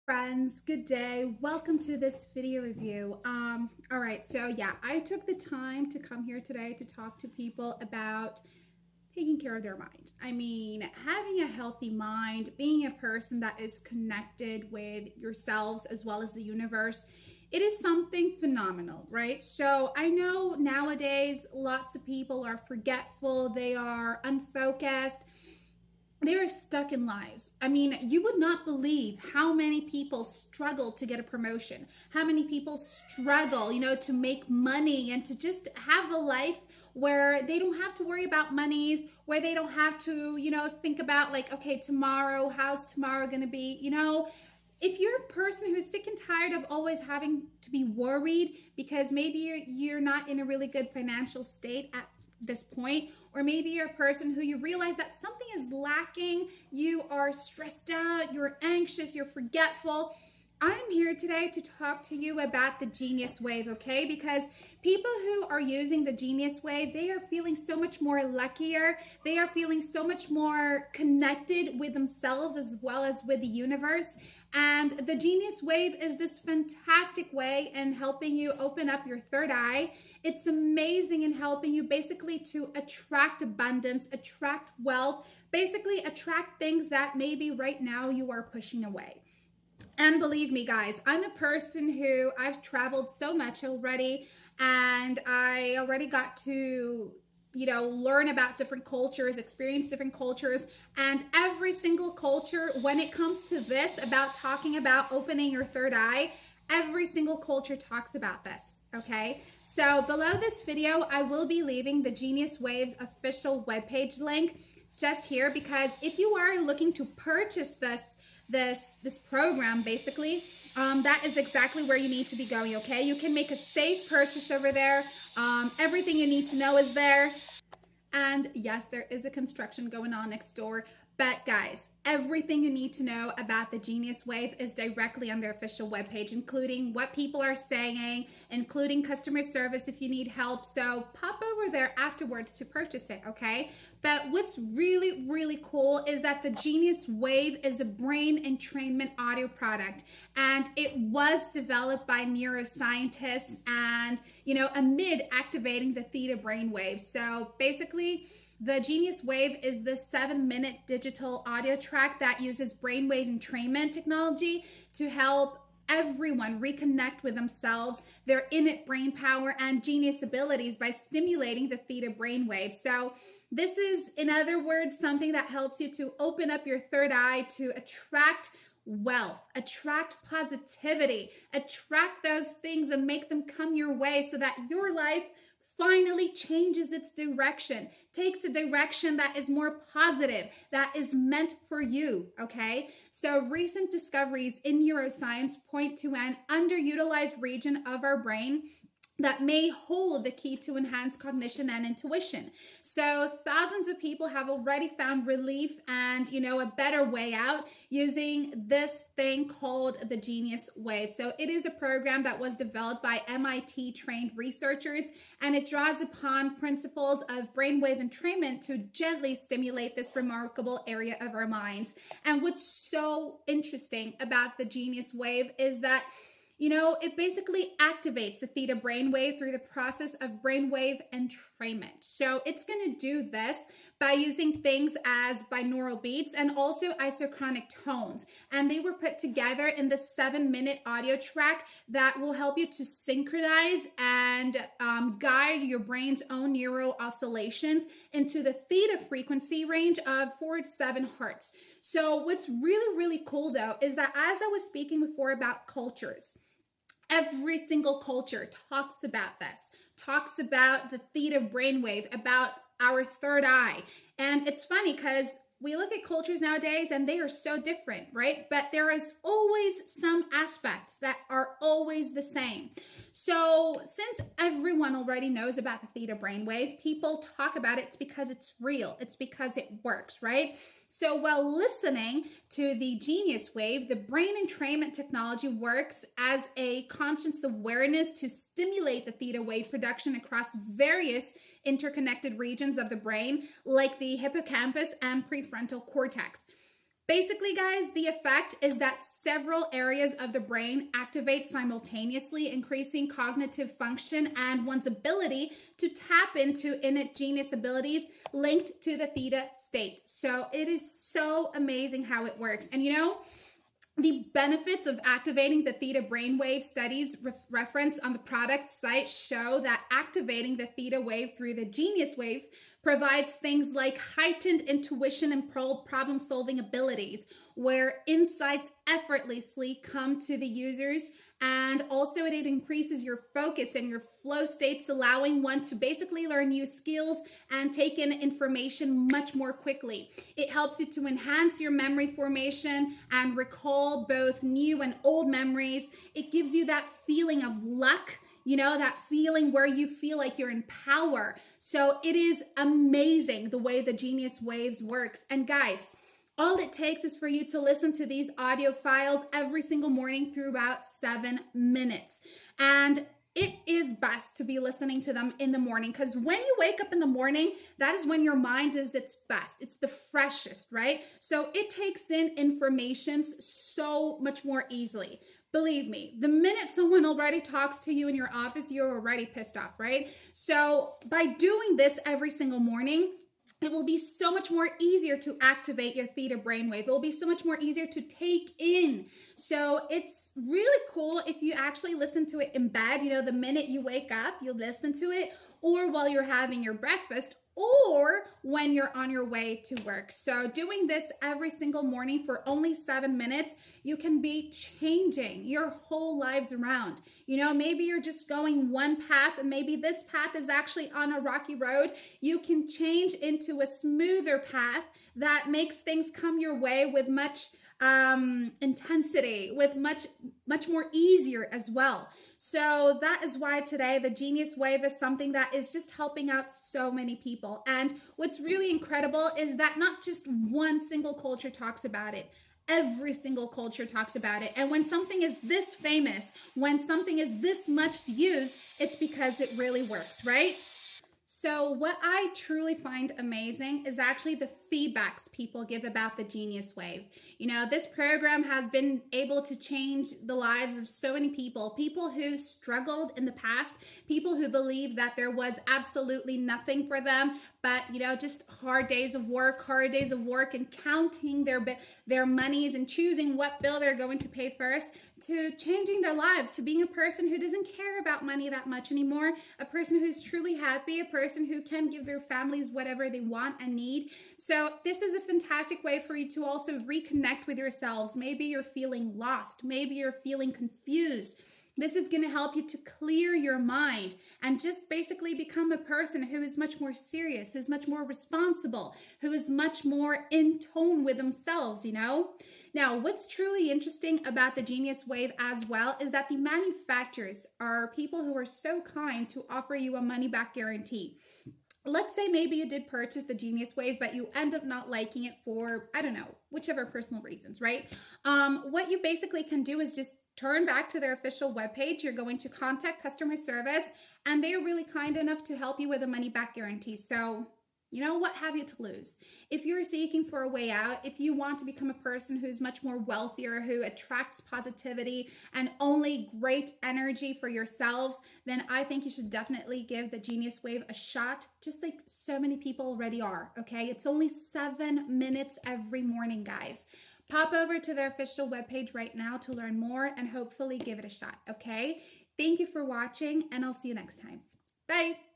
Friends, good day. Welcome to this video review. All right, so yeah, I took the time to come here today to talk to people about taking care of their mind. I mean, having a healthy mind, being a person that is connected with yourselves as well as the universe, it is something phenomenal, right? So I know nowadays lots of people are forgetful, they are unfocused, they're stuck in lives. I mean, you would not believe how many people struggle to get a promotion, how many people struggle, to make money and to just have a life where they don't have to worry about monies, where they don't have to, think about like, okay, tomorrow, how's tomorrow going to be, if you're a person who's sick and tired of always having to be worried because maybe you're not in a really good financial state at this point, or maybe you're a person who you realize that something is lacking, you are stressed out, you're anxious, you're forgetful, I'm here today to talk to you about the Genius Wave, okay? Because people who are using the Genius Wave, they are feeling so much more luckier. They are feeling so much more connected with themselves as well as with the universe. And the Genius Wave is this fantastic way in helping you open up your third eye. It's amazing in helping you basically to attract abundance, attract wealth, basically attract things that maybe right now you are pushing away. And believe me, guys, I'm a person who I've traveled so much already, and I already got to, learn about different cultures, experience different cultures, and every single culture, when it comes to this, about talking about opening your third eye, every single culture talks about this, okay? So below this video, I will be leaving the Genius Waves official webpage link just here, because if you are looking to purchase this program, basically, that is exactly where you need to be going, okay? You can make a safe purchase over there. Everything you need to know is there. And yes, there is a construction going on next door. But guys, everything you need to know about the Genius Wave is directly on their official webpage, including what people are saying, including customer service if you need help. So pop over there afterwards to purchase it, okay? But what's really, really cool is that the Genius Wave is a brain entrainment audio product, and it was developed by neuroscientists and, amid activating the theta brainwave. So basically, the Genius Wave is the 7-minute digital audio track that uses brainwave entrainment technology to help everyone reconnect with themselves, their innate brain power, and genius abilities by stimulating the theta brainwave. So this is, in other words, something that helps you to open up your third eye to attract wealth, attract positivity, attract those things and make them come your way so that your life finally changes its direction, takes a direction that is more positive, that is meant for you, okay? So recent discoveries in neuroscience point to an underutilized region of our brain that may hold the key to enhance cognition and intuition. So thousands of people have already found relief and, a better way out using this thing called the Genius Wave. So it is a program that was developed by MIT trained researchers, and it draws upon principles of brainwave entrainment to gently stimulate this remarkable area of our minds. And what's so interesting about the Genius Wave is that it basically activates the theta brainwave through the process of brainwave entrainment. So it's going to do this by using things as binaural beats and also isochronic tones. And they were put together in the 7-minute audio track that will help you to synchronize and guide your brain's own neural oscillations into the theta frequency range of 4 to 7 hertz. So what's really, really cool though is that, as I was speaking before about cultures, every single culture talks about this, talks about the theta brainwave, about our third eye. And it's funny because we look at cultures nowadays and they are so different, right? But there is always some aspects that are always the same. So since everyone already knows about the theta brainwave, people talk about it, it's because it's real. It's because it works, right? So while listening to the Genius Wave, the brain entrainment technology works as a conscious awareness to stimulate the theta wave production across various interconnected regions of the brain, like the hippocampus and prefrontal cortex. Basically, guys, the effect is that several areas of the brain activate simultaneously, increasing cognitive function and one's ability to tap into innate genius abilities linked to the theta state. So it is so amazing how it works. And the benefits of activating the theta brainwave studies referenced on the product site show that activating the theta wave through the genius wave provides things like heightened intuition and problem-solving abilities, where insights effortlessly come to the users, and also it increases your focus and your flow states, allowing one to basically learn new skills and take in information much more quickly. It helps you to enhance your memory formation and recall both new and old memories. It gives you that feeling of luck, that feeling where you feel like you're in power. So it is amazing the way the Genius Waves works. And guys, all it takes is for you to listen to these audio files every single morning through about 7 minutes. And it is best to be listening to them in the morning, because when you wake up in the morning, that is when your mind is its best. It's the freshest, right? So it takes in information so much more easily. Believe me, the minute someone already talks to you in your office, you're already pissed off, right? So by doing this every single morning, it will be so much more easier to activate your theta brainwave. It will be so much more easier to take in. So it's really cool if you actually listen to it in bed. The minute you wake up, you listen to it, or while you're having your breakfast, or when you're on your way to work. So doing this every single morning for only 7 minutes, you can be changing your whole lives around. Maybe you're just going one path, and maybe this path is actually on a rocky road. You can change into a smoother path that makes things come your way with much intensity, with much more easier as well. So that is why today the Genius Wave is something that is just helping out so many people. And what's really incredible is that not just one single culture talks about it. Every single culture talks about it. And when something is this famous, when something is this much used, it's because it really works, right? So what I truly find amazing is actually the feedbacks people give about the Genius Wave. This program has been able to change the lives of so many people who struggled in the past, people who believed that there was absolutely nothing for them, but just hard days of work and counting their monies and choosing what bill they're going to pay first, to changing their lives, to being a person who doesn't care about money that much anymore, a person who's truly happy, a person who can give their families whatever they want and need. So this is a fantastic way for you to also reconnect with yourselves. Maybe you're feeling lost. Maybe you're feeling confused. This is going to help you to clear your mind and just basically become a person who is much more serious, who's much more responsible, who is much more in tone with themselves, Now, what's truly interesting about the Genius Wave as well is that the manufacturers are people who are so kind to offer you a money-back guarantee. Let's say maybe you did purchase the Genius Wave, but you end up not liking it for, whichever personal reasons, right? What you basically can do is just turn back to their official webpage. You're going to contact customer service, and they are really kind enough to help you with a money-back guarantee. So what have you to lose? If you're seeking for a way out, if you want to become a person who's much more wealthier, who attracts positivity and only great energy for yourselves, then I think you should definitely give the Genius Wave a shot, just like so many people already are, okay? It's only 7 minutes every morning, guys. Pop over to their official webpage right now to learn more and hopefully give it a shot, okay? Thank you for watching, and I'll see you next time. Bye!